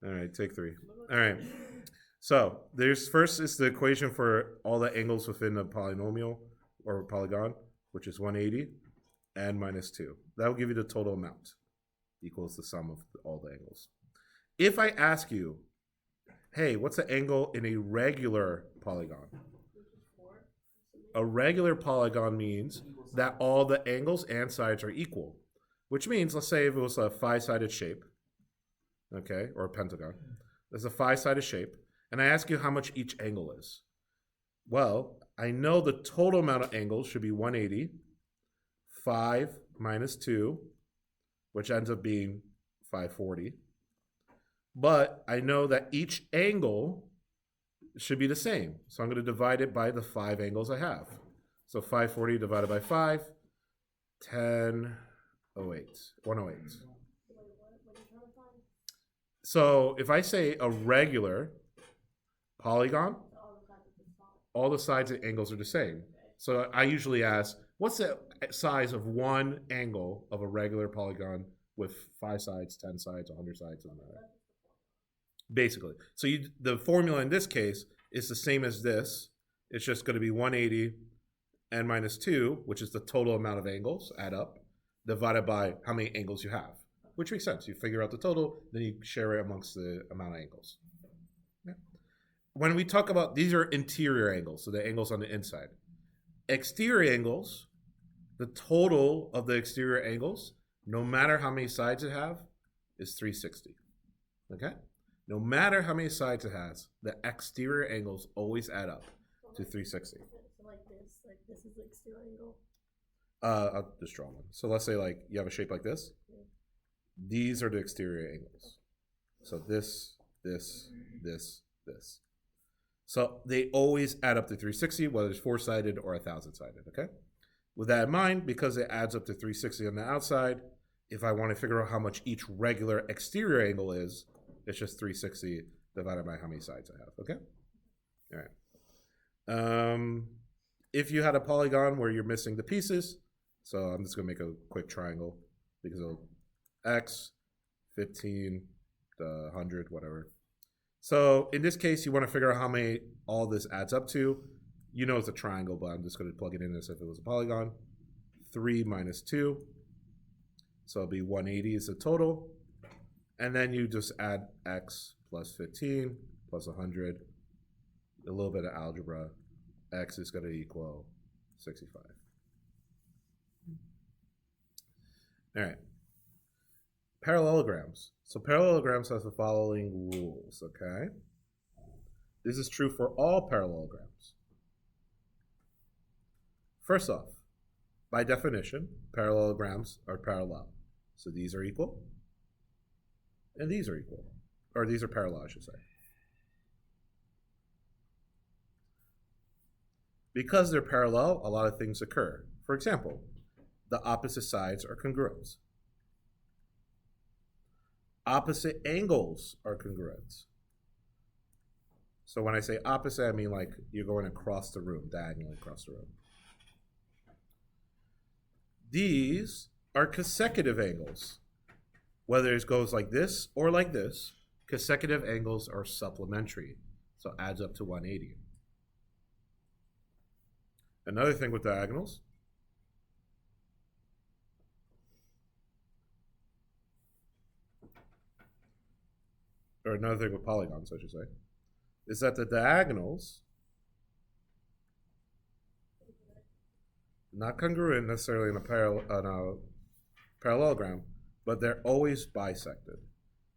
All right, take three. All right. So there's first is the equation for all the angles within a polynomial or polygon, which is 180 and minus 2. That will give you the total amount equals the sum of all the angles. If I ask you, hey, what's the angle in a regular polygon? A regular polygon means that all the angles and sides are equal, which means, let's say if it was a five-sided shape, okay, or a pentagon. There's a five-sided shape, and I ask you how much each angle is. Well, I know the total amount of angles should be 180, 5 minus 2, which ends up being 540. But I know that each angle should be the same. So I'm going to divide it by the 5 angles I have. So 540 divided by 5, 1008, 108. So if I say a regular polygon, all the sides and angles are the same. So I usually ask, what's the size of one angle of a regular polygon with 5 sides, 10 sides, 100 sides, and all that? Basically. So the formula in this case is the same as this. It's just going to be 180 n minus 2, which is the total amount of angles, add up, divided by how many angles you have, which makes sense. You figure out the total, then you share it amongst the amount of angles. Yeah. When we talk about, these are interior angles, so the angles on the inside. Exterior angles, the total of the exterior angles, no matter how many sides it have, is 360. Okay? No matter how many sides it has, the exterior angles always add up to 360. So like this is the exterior angle. I'll just draw one. So let's say like you have a shape like this. Yeah. These are the exterior angles. So this. So they always add up to 360, whether it's 4-sided or 1,000-sided, okay? With that in mind, because it adds up to 360 on the outside, if I want to figure out how much each regular exterior angle is, it's just 360 divided by how many sides I have, okay? All right. If you had a polygon where you're missing the pieces, so I'm just going to make a quick triangle because it'll x, 15, 100, whatever. So in this case, you want to figure out how many all this adds up to. You know it's a triangle, but I'm just going to plug it in as if it was a polygon. 3 minus 2. So it'll be 180 is the total. And then you just add x plus 15 plus 100. A little bit of algebra. X is going to equal 65. All right. Parallelograms. So parallelograms has the following rules, okay? This is true for all parallelograms. First off, by definition, parallelograms are parallel. So these are equal, and these are equal. Or these are parallel, I should say. Because they're parallel, a lot of things occur. For example, the opposite sides are congruent. Opposite angles are congruent. So when I say opposite, I mean like you're going across the room, diagonally across the room. These are consecutive angles. Whether it goes like this or like this, consecutive angles are supplementary. So it adds up to 180. Another thing with diagonals, or another thing with polygons, I should say, is that the diagonals, not congruent necessarily in a parallelogram, but they're always bisected.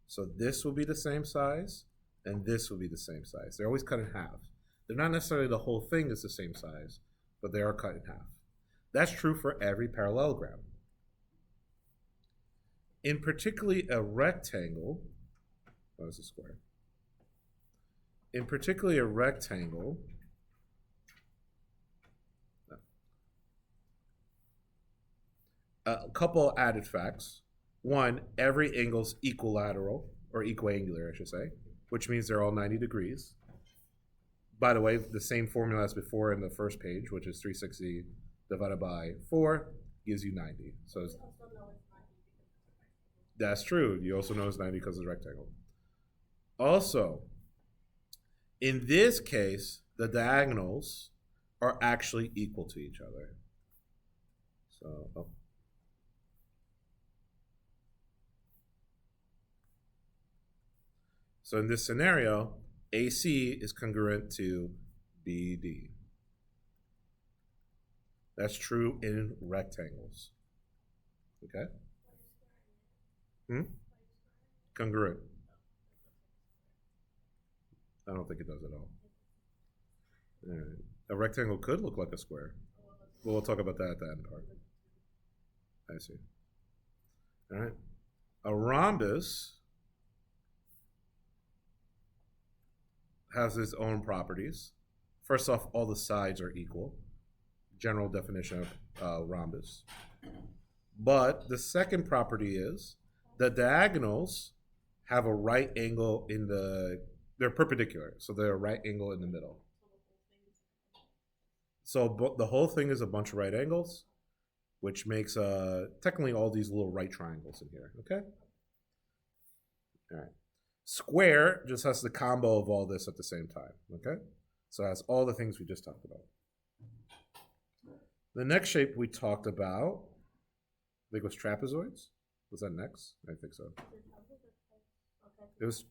So this will be the same size, and this will be the same size. They're always cut in half. They're not necessarily the whole thing is the same size, but they are cut in half. That's true for every parallelogram. In particularly a rectangle, what is a square? In particularly a rectangle, a couple added facts. One, every angle's equilateral, or equiangular, I should say, which means they're all 90 degrees. By the way, the same formula as before in the first page, which is 360 divided by 4, gives you 90. So that's true. You also know it's 90 because it's a rectangle. Also, in this case, the diagonals are actually equal to each other. So, so in this scenario, AC is congruent to BD. That's true in rectangles. Okay? Congruent. I don't think it does at all. All right. A rectangle could look like a square. Well, we'll talk about that at the end part. I see. All right. A rhombus has its own properties. First off, all the sides are equal. General definition of rhombus. But the second property is the diagonals have a right angle in they're perpendicular, so they're a right angle in the middle. So the whole thing is a bunch of right angles, which makes technically all these little right triangles in here, okay? All right. Square just has the combo of all this at the same time, okay? So it has all the things we just talked about. The next shape we talked about, I think it was trapezoids. Was that next? I think so. It was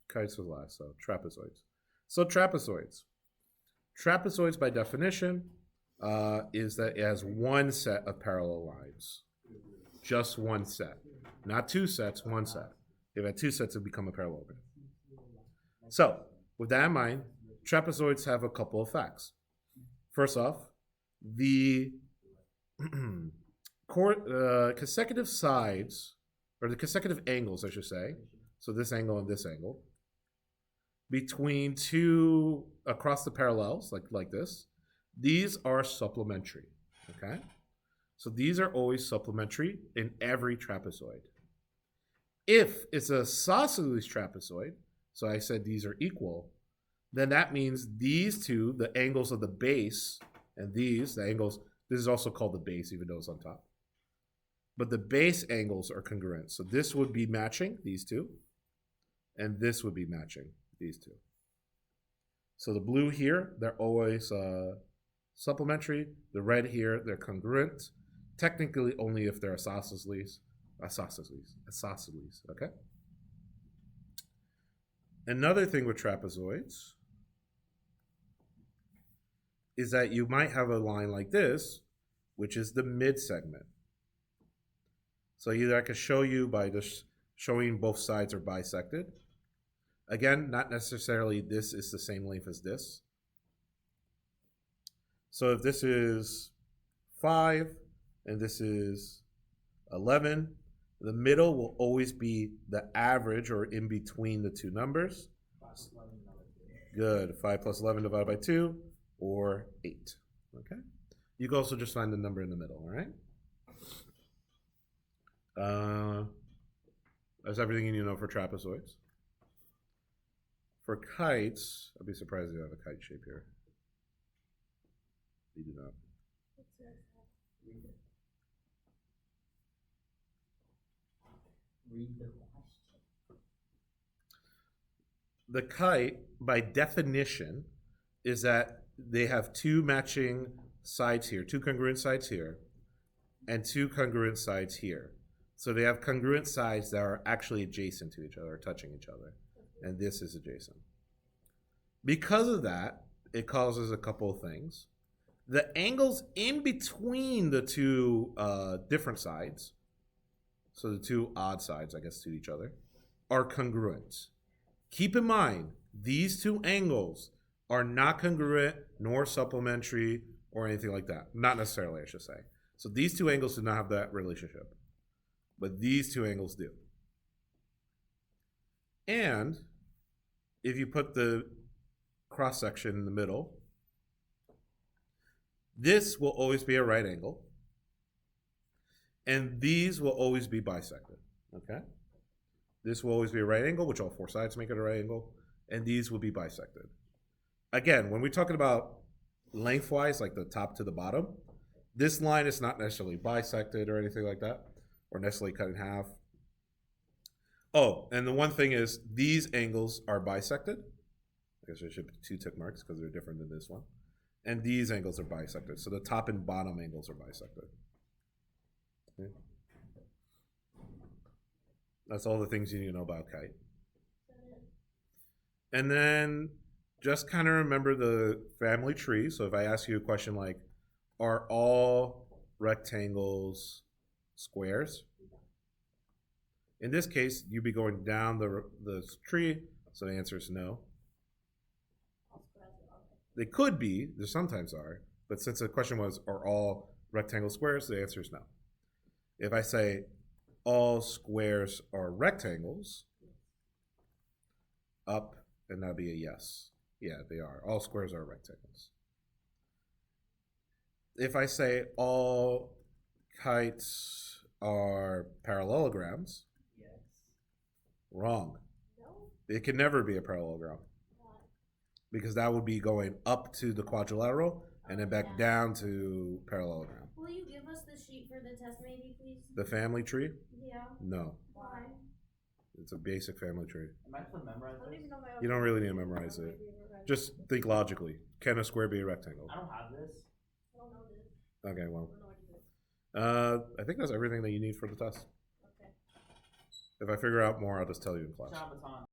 kites was last, so trapezoids. So trapezoids. Trapezoids, by definition, is that it has one set of parallel lines. Just one set. Not two sets, one set. If it had two sets, it would become a parallelogram. So, with that in mind, trapezoids have a couple of facts. First off, the consecutive sides, or the consecutive angles, I should say, so this angle and this angle, between two across the parallels, like this, these are supplementary, okay? So these are always supplementary in every trapezoid. If it's a isosceles trapezoid, so I said these are equal, then that means these two, the angles of the base, and these, the angles, this is also called the base, even though it's on top. But the base angles are congruent. So this would be matching, these two, and this would be matching, these two. So the blue here, they're always supplementary. The red here, they're congruent. Technically, only if they're isosceles, okay? Another thing with trapezoids is that you might have a line like this, which is the mid segment. So either I could show you by just showing both sides are bisected. Again, not necessarily this is the same length as this. So if this is 5 and this is 11, the middle will always be the average or in between the two numbers. Good. 5 plus 11 divided by 2 or 8. Okay. You can also just find the number in the middle, all right? That's everything you need to know for trapezoids. For kites, I'd be surprised if you have a kite shape here. You do not. Read the question. The kite, by definition, is that they have two matching sides here, two congruent sides here, and two congruent sides here. So they have congruent sides that are actually adjacent to each other, or touching each other. And this is adjacent. Because of that, it causes a couple of things. The angles in between the two different sides, so the two odd sides, I guess, to each other, are congruent. Keep in mind, these two angles are not congruent nor supplementary or anything like that. Not necessarily, I should say. So these two angles do not have that relationship. But these two angles do. And if you put the cross section in the middle, this will always be a right angle. And these will always be bisected. Okay? This will always be a right angle, which all four sides make it a right angle. And these will be bisected. Again, when we're talking about lengthwise, like the top to the bottom, this line is not necessarily bisected or anything like that, or necessarily cut in half. Oh, and the one thing is these angles are bisected. I guess there should be 2 tick marks because they're different than this one. And these angles are bisected. So the top and bottom angles are bisected. Okay. That's all the things you need to know about kite. And then just kind of remember the family tree. So if I ask you a question like, are all rectangles squares? In this case, you'd be going down the tree, so the answer is no. They could be, there sometimes are, but since the question was, are all rectangle squares, the answer is no. If I say all squares are rectangles, up, and that'd be a yes. Yeah, they are. All squares are rectangles. If I say all kites are parallelograms, Yes. wrong. No. It can never be a parallelogram because that would be going up to the quadrilateral and then back down to parallelogram. Will you give us the sheet for the test, maybe, please? The family tree? Yeah. No. Why? It's a basic family tree. Am I supposed to memorize I don't this? even know my own. You don't really need to memorize it. Just think logically. Can a square be a rectangle? I don't have this. I don't know this. Okay, well. I don't know what it is. I think that's everything that you need for the test. Okay. If I figure out more, I'll just tell you in class. Shabaton.